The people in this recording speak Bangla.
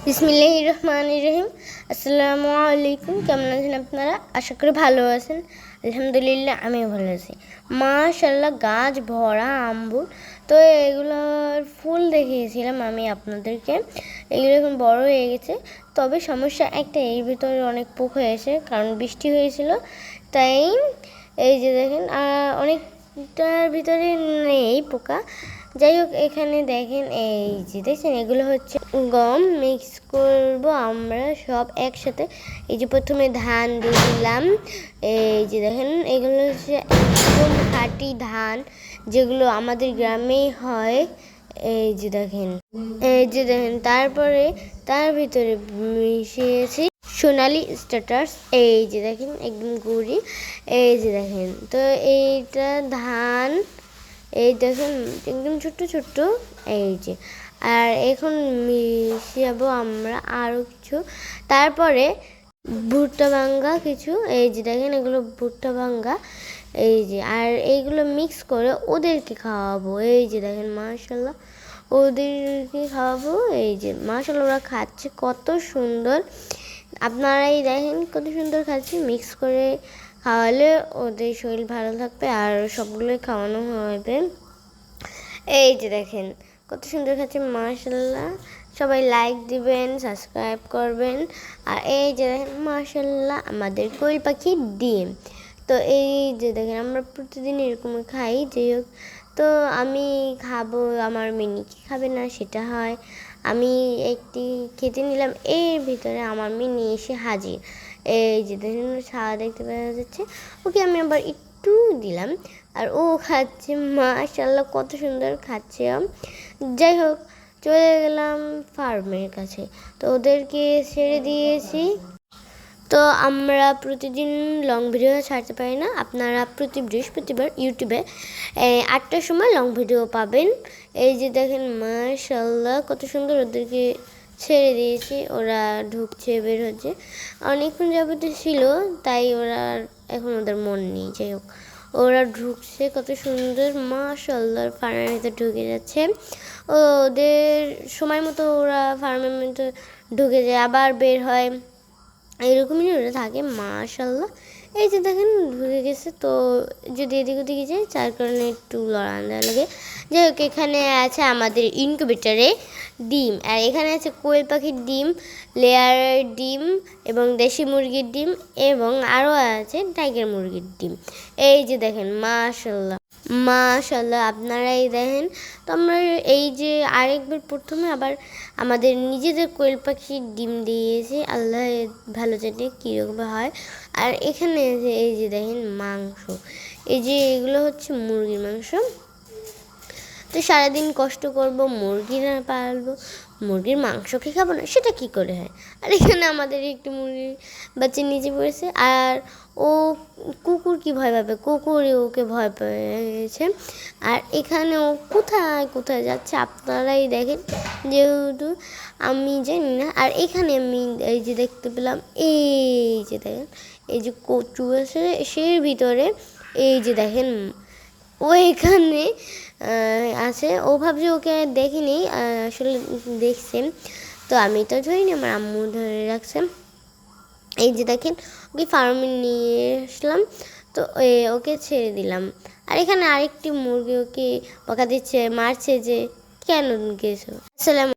বিসমিল্লাহির রহমানির রহিম। আসসালামু আলাইকুম। কেমন আছেন আপনারা? আশা করি ভালো আছেন। আলহামদুলিল্লাহ আমিও ভালো আছি। মাশাআল্লাহ গাছ ভরা আম্বুর। তো এগুলোর ফুল দেখিয়েছিলাম আমি আপনাদেরকে। এগুলো এখন বড় হয়ে গেছে, তবে সমস্যা একটা, এর ভিতরে অনেক পোক হয়েছে, কারণ বৃষ্টি হয়েছিল। তাই এই যে দেখেন অনেকটার ভিতরে নেই পোকা। যাই হোক, এখানে দেখেন, এই যে দেখছেন, এগুলো হচ্ছে গম মিক্স করব আমরা সব একসাথে। এই যে প্রথমে ধান দিয়ে দিলাম। এই যে দেখেন, এগুলো হচ্ছে একদম খাঁটি ধান, যেগুলো আমাদের গ্রামেই হয়। এই যে দেখেন তারপরে তার ভিতরে মিশিয়েছি সোনালি স্ট্যাটাস। এই যে দেখেন একদম গুঁড়ি। এই যে দেখেন, তো এইটা ধান, এই দেখেন একদম ছোট্ট ছোট্ট। এই যে, আর এখন মিশাবো আমরা আরও কিছু। তারপরে ভুট্টা ভাঙ্গা কিছু। এই যে দেখেন, এগুলো ভুট্টা ভাঙ্গা। এই যে, আর এইগুলো মিক্স করে ওদেরকে খাওয়াবো। এই যে দেখেন, মাশাআল্লাহ ওদেরকে খাওয়াবো। এই যে মাশাআল্লাহ ওরা খাচ্ছে কত সুন্দর। আপনারাই দেখেন কত সুন্দর খাচ্ছে। মিক্স করে খাওয়ালে ওদের শরীর ভালো থাকবে, আর সবগুলোই খাওয়ানো হবে। এই যে দেখেন কত সুন্দর খাচ্ছে, মাশাআল্লাহ। সবাই লাইক দিবেন, সাবস্ক্রাইব করবেন। আর এই যে দেখেন, মাশাআল্লাহ আমাদের কোয়েল পাখির ডিম। তো এই যে দেখেন, আমরা প্রতিদিন এরকম খাই। যাই হোক, তো আমি খাবো, আমার মিনি কি খাবে না সেটা হয়। আমি একটি খেতে নিলাম, এর ভিতরে আমার মিনি এসে হাজির। এই যে দেখেন সাদা দেখতে পাওয়া যাচ্ছে, ওকে আমি আবার একটু দিলাম, আর ও খাচ্ছে। মাশাআল্লাহ কত সুন্দর খাচ্ছে। যাই হোক, চলে গেলাম ফার্মের কাছে, তো ওদেরকে ছেড়ে দিয়েছি। তো আমরা প্রতিদিন লং ভিডিও ছাড়তে পারি না। আপনারা প্রতি বৃহস্পতিবার ইউটিউবে 8টার সময় লং ভিডিও পাবেন। এই যে দেখেন, মাশাআল্লাহ কত সুন্দর ওদেরকে ছেড়ে দিয়েছি। ওরা ঢুকছে, বের হচ্ছে। অনেকক্ষণ যাবত ছিল, তাই ওরা এখন ওদের মন নেই। যাই হোক, ওরা ঢুকছে কত সুন্দর, মাশাআল্লাহ ফার্মের ভিতরে ঢুকে যাচ্ছে। ওদের সময় মতো ওরা ফার্মের মধ্যে ঢুকে যায়, আবার বের হয়, এরকমই ওরা থাকে। মাশাআল্লাহ এই যে দেখেন ঢুকে গেছে। তো যদি এদিক ওদিকে যায়, যার কারণে একটু লড়ানো লাগে। যাই হোক, এখানে আছে আমাদের ইনকিউবেটরে ডিম, আর এখানে আছে কোয়েল পাখির ডিম, লেয়ারের ডিম, এবং দেশি মুরগির ডিম, এবং আরও আছে টাইগার মুরগির ডিম। এই যে দেখেন, মাশাআল্লাহ মাশাআল্লাহ আপনারাই দেখেন। তো আমরা এই যে আরেকবার প্রথমে আবার আমাদের নিজেদের কোয়েল পাখির ডিম দিয়েছি, আল্লাহ ভালো জানে কীরকম হয়। আর এখানে এই যে দেখেন মাংস, এই যে এগুলো হচ্ছে মুরগির মাংস। তো সারাদিন কষ্ট করব, মুরগিরা পালবো, মুরগির মাংসকে খাবো না, সেটা কি করে হয়? আর এখানে আমাদের একটি মুরগির বাচ্চা নিচে পড়েছে, আর ও কুকুর কি ভয় পাবে, কুকুরই ওকে ভয় পেয়েছে। আর এখানে ও কোথায় কোথায় যাচ্ছে আপনারাই দেখেন, যেহেতু আমি জানি না। আর এখানে আমি এই যে দেখতে পেলাম, এই যে দেখেন, এই যে কচু আছে সের ভিতরে। এই যে দেখেন, ও এখানে আছে। ও ভাবছে ওকে দেখিনি, আসলে দেখছে। তো আমি তো ধরিনি, আমার আম্মু ধরে রাখছে। এই যে দেখেন, ওকে ফার্মে নিয়ে আসলাম, তো ওকে ছেড়ে দিলাম। আর এখানে আরেকটি মুরগি ওকে বকা দিচ্ছে, মারছে যে কেন গেছো। আসসালাম।